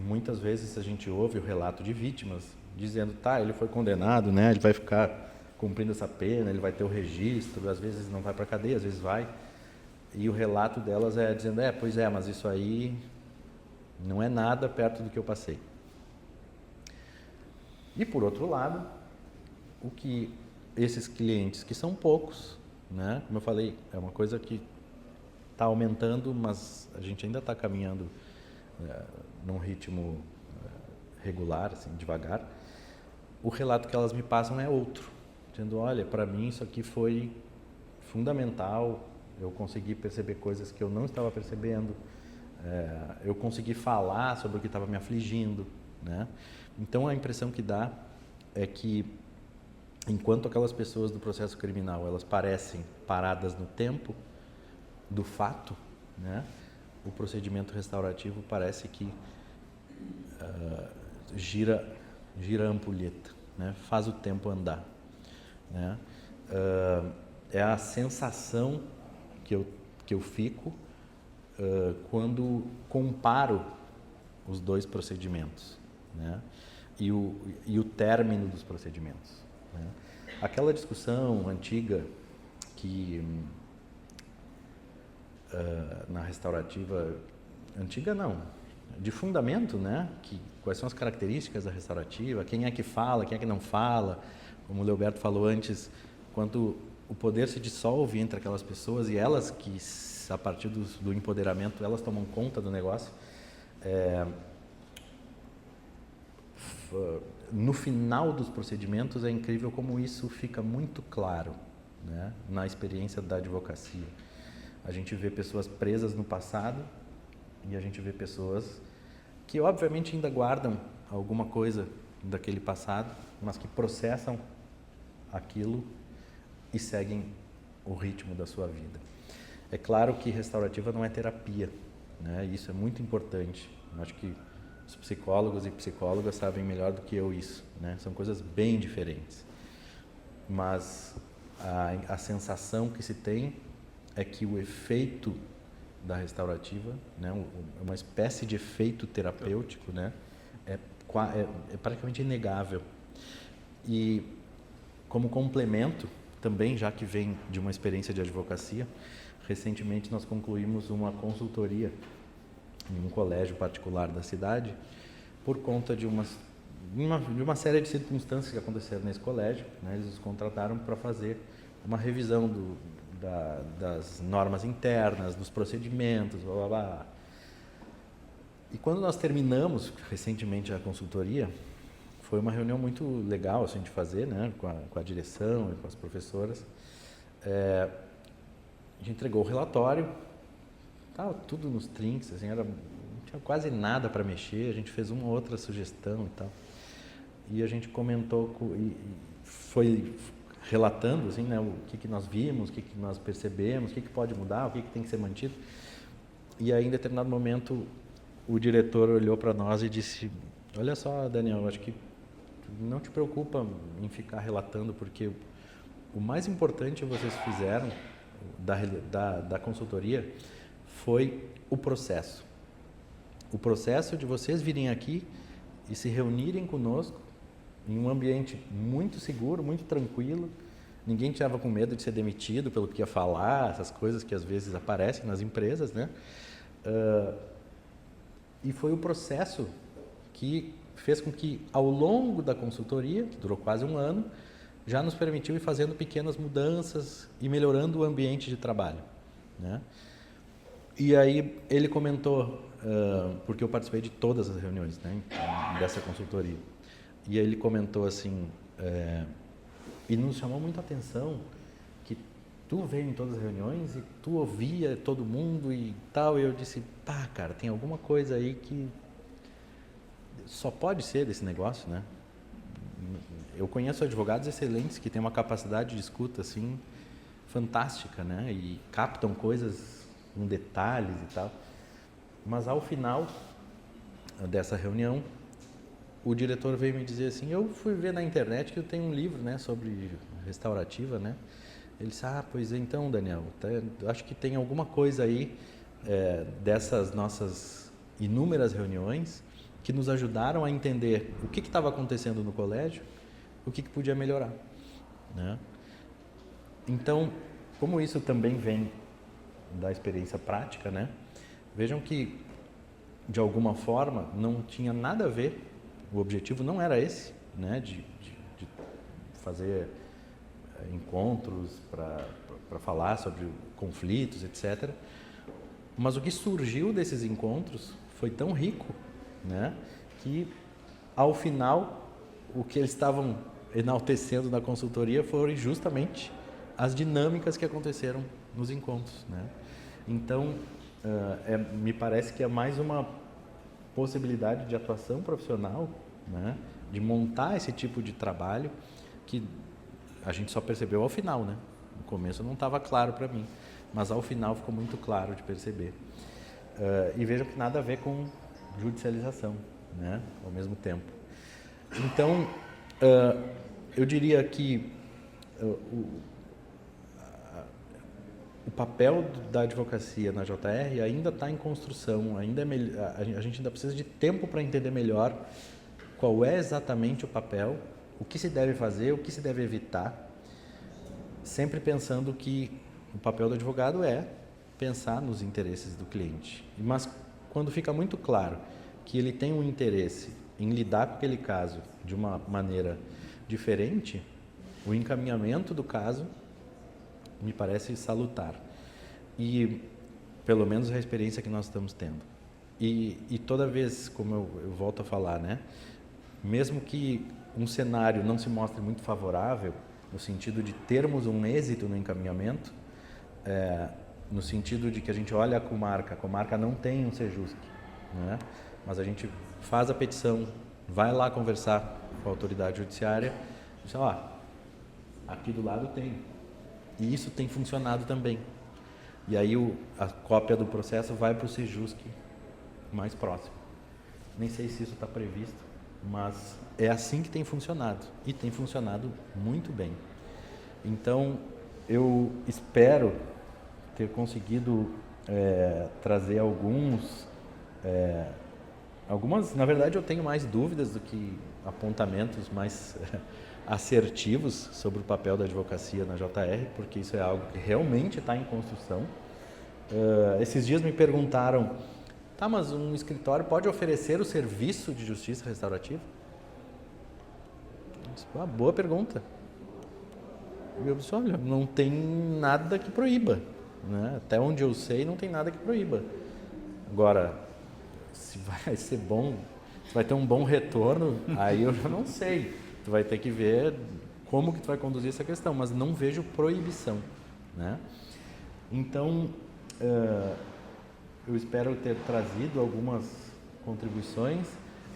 muitas vezes a gente ouve o relato de vítimas dizendo, ele foi condenado, né? Ele vai ficar cumprindo essa pena, ele vai ter o registro, às vezes não vai para a cadeia, às vezes vai. E o relato delas é dizendo, pois é, mas isso aí não é nada perto do que eu passei. E por outro lado, o que esses clientes, que são poucos, né? Como eu falei, é uma coisa que está aumentando, mas a gente ainda está caminhando num ritmo regular, assim, devagar. O relato que elas me passam é outro, dizendo, olha, para mim isso aqui foi fundamental, eu consegui perceber coisas que eu não estava percebendo, eu consegui falar sobre o que estava me afligindo, né? Então a impressão que dá é que enquanto aquelas pessoas do processo criminal elas parecem paradas no tempo do fato, né? O procedimento restaurativo parece que gira a ampulheta, né? Faz o tempo andar, né? É a sensação que eu fico quando comparo os dois procedimentos, né? E o término dos procedimentos, né? Aquela discussão antiga que na restaurativa, antiga não, de fundamento, né? Quais são as características da restaurativa, quem é que fala, quem é que não fala, como o Leoberto falou antes, quando o poder se dissolve entre aquelas pessoas e elas que, a partir do empoderamento, elas tomam conta do negócio. No final dos procedimentos é incrível como isso fica muito claro, né? Na experiência da advocacia. A gente vê pessoas presas no passado e a gente vê pessoas que obviamente ainda guardam alguma coisa daquele passado, mas que processam aquilo e seguem o ritmo da sua vida. É claro que restaurativa não é terapia, né? Isso é muito importante. Eu acho que os psicólogos e psicólogas sabem melhor do que eu isso, né? São coisas bem diferentes. Mas a sensação que se tem é que o efeito da restaurativa, né, uma espécie de efeito terapêutico, né, é praticamente inegável. E como complemento, também, já que vem de uma experiência de advocacia, recentemente nós concluímos uma consultoria em um colégio particular da cidade por conta de uma série de circunstâncias que aconteceram nesse colégio, né? Eles nos contrataram para fazer uma revisão das normas internas, dos procedimentos, blá, blá, blá. E quando nós terminamos recentemente a consultoria, foi uma reunião muito legal assim, de fazer, né? com a direção e com as professoras. A gente entregou o relatório, estava tudo nos trinks, assim, não tinha quase nada para mexer, a gente fez uma outra sugestão e tal. E a gente comentou e foi relatando assim, né, o que nós vimos, o que nós percebemos, o que pode mudar, o que tem que ser mantido. E aí, em determinado momento, o diretor olhou para nós e disse: olha só, Daniel, acho que não te preocupa em ficar relatando, porque o mais importante que vocês fizeram da consultoria foi o processo. O processo de vocês virem aqui e se reunirem conosco em um ambiente muito seguro, muito tranquilo. Ninguém estava com medo de ser demitido pelo que ia falar, essas coisas que às vezes aparecem nas empresas, né? E foi o processo que fez com que, ao longo da consultoria, que durou quase um ano, já nos permitiu ir fazendo pequenas mudanças e melhorando o ambiente de trabalho, né? E aí ele comentou, porque eu participei de todas as reuniões, né, dessa consultoria, e aí ele comentou assim, e nos chamou muita atenção que tu veio em todas as reuniões e tu ouvia todo mundo e tal, e eu disse, pá, cara, tem alguma coisa aí que só pode ser desse negócio, né? Eu conheço advogados excelentes que têm uma capacidade de escuta assim fantástica, né? E captam coisas em detalhes e tal. Mas ao final dessa reunião, o diretor veio me dizer assim: eu fui ver na internet que eu tenho um livro, né, sobre restaurativa, né? Ele disse: pois então, Daniel, acho que tem alguma coisa aí dessas nossas inúmeras reuniões que nos ajudaram a entender o que estava acontecendo no colégio, o que podia melhorar, né? Então, como isso também vem da experiência prática, né? Vejam que, de alguma forma, não tinha nada a ver, o objetivo não era esse, né? De fazer encontros para falar sobre conflitos, etc. Mas o que surgiu desses encontros foi tão rico, né, que ao final o que eles estavam enaltecendo na consultoria foram justamente as dinâmicas que aconteceram nos encontros, né? Então me parece que é mais uma possibilidade de atuação profissional, né, de montar esse tipo de trabalho que a gente só percebeu ao final, né? No começo não estava claro para mim, mas ao final ficou muito claro de perceber. E vejam que nada a ver com judicialização, né, ao mesmo tempo. Então, eu diria que o papel da advocacia na JR ainda está em construção, a gente ainda precisa de tempo para entender melhor qual é exatamente o papel, o que se deve fazer, o que se deve evitar, sempre pensando que o papel do advogado é pensar nos interesses do cliente. Mas quando fica muito claro que ele tem um interesse em lidar com aquele caso de uma maneira diferente, o encaminhamento do caso me parece salutar. E, pelo menos, a experiência que nós estamos tendo. E toda vez, como eu volto a falar, né, mesmo que um cenário não se mostre muito favorável, no sentido de termos um êxito no encaminhamento, no sentido de que a gente olha a comarca não tem um Sejusc, né? Mas a gente faz a petição, vai lá conversar com a autoridade judiciária, diz, aqui do lado tem. E isso tem funcionado também. E aí a cópia do processo vai para o Sejusc mais próximo. Nem sei se isso está previsto, mas é assim que tem funcionado. E tem funcionado muito bem. Então, eu espero ter conseguido trazer algumas, na verdade eu tenho mais dúvidas do que apontamentos mais assertivos sobre o papel da advocacia na JR, porque isso é algo que realmente está em construção. Esses dias me perguntaram, tá, mas um escritório pode oferecer o serviço de justiça restaurativa? Eu disse, boa pergunta. Eu disse, olha, não tem nada que proíba, né? Até onde eu sei, não tem nada que proíba. Agora, se vai ser bom, se vai ter um bom retorno, aí eu já não sei. Tu vai ter que ver como que tu vai conduzir essa questão, mas não vejo proibição, né? Então, eu espero ter trazido algumas contribuições.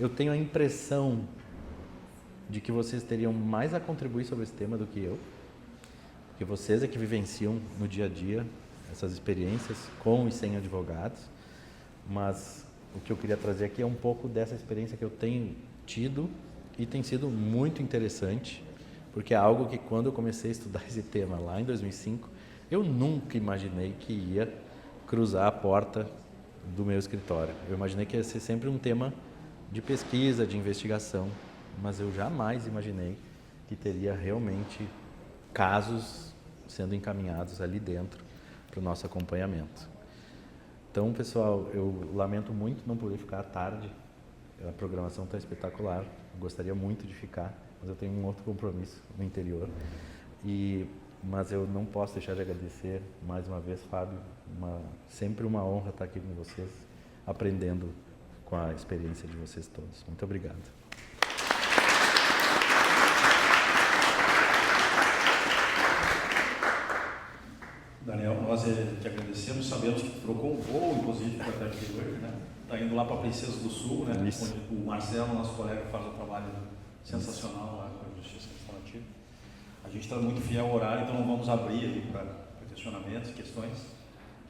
Eu tenho a impressão de que vocês teriam mais a contribuir sobre esse tema do que eu, porque vocês é que vivenciam no dia a dia essas experiências com e sem advogados, mas o que eu queria trazer aqui é um pouco dessa experiência que eu tenho tido e tem sido muito interessante, porque é algo que quando eu comecei a estudar esse tema lá em 2005, eu nunca imaginei que ia cruzar a porta do meu escritório. Eu imaginei que ia ser sempre um tema de pesquisa, de investigação, mas eu jamais imaginei que teria realmente casos sendo encaminhados ali dentro para o nosso acompanhamento. Então, pessoal, eu lamento muito não poder ficar à tarde. A programação está espetacular. Eu gostaria muito de ficar, mas eu tenho um outro compromisso no interior. Mas eu não posso deixar de agradecer mais uma vez, Fábio. Sempre uma honra estar aqui com vocês, aprendendo com a experiência de vocês todos. Muito obrigado. Daniel, nós te agradecemos, sabemos que trocou um voo, inclusive, para a tarde de hoje, né? Está indo lá para a Princesa do Sul, né? Isso. Onde o Marcelo, nosso colega, faz um trabalho sensacional lá com a Justiça Restaurativa. A gente está muito fiel ao horário, então não vamos abrir ali para questionamentos, questões.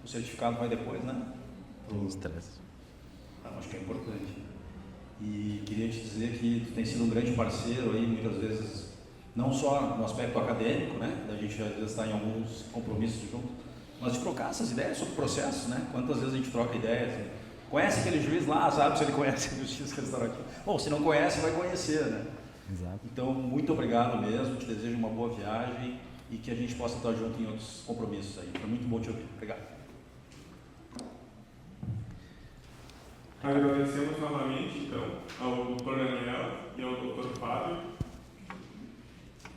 O certificado vai depois, né? Os três. Acho que é importante. E queria te dizer que tu tem sido um grande parceiro aí, muitas vezes, não só no aspecto acadêmico, né, da gente às vezes estar em alguns compromissos junto, mas de trocar essas ideias sobre processos, né? Quantas vezes a gente troca ideias? Conhece aquele juiz lá, sabe se ele conhece a Justiça Restaurativa? Bom, se não conhece, vai conhecer, né? Exato. Então, muito obrigado mesmo, te desejo uma boa viagem e que a gente possa estar junto em outros compromissos aí. Foi muito bom te ouvir. Obrigado. Agradecemos novamente, então, ao Dr. Daniel e ao Dr. Fábio.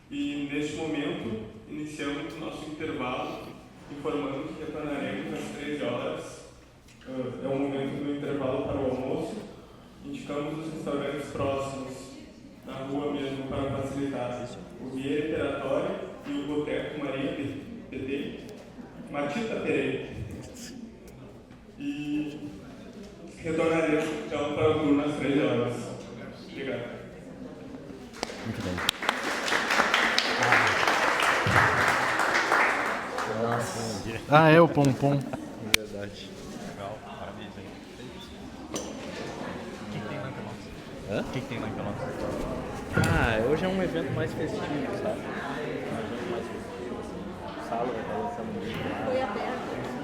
E, neste momento, iniciamos o nosso intervalo, informando que retornaremos às 13 horas. É o momento do intervalo para o almoço. Indicamos os restaurantes próximos, na rua mesmo, para facilitar. O Vieira Imperatório e o Boteco Maria PT, Matita Pereira. E retornaremos, então, para o turno às 13 horas. Obrigado. Muito bem. Ah, é o pompom. É verdade. Legal, parabéns aí. O que tem lá em Pelotas? Hã? O que tem lá em Pelotas? Hoje é um evento mais festivo, sabe? Um evento mais festivo, assim. A sala vai estar lançando um livro lá. Foi aberto.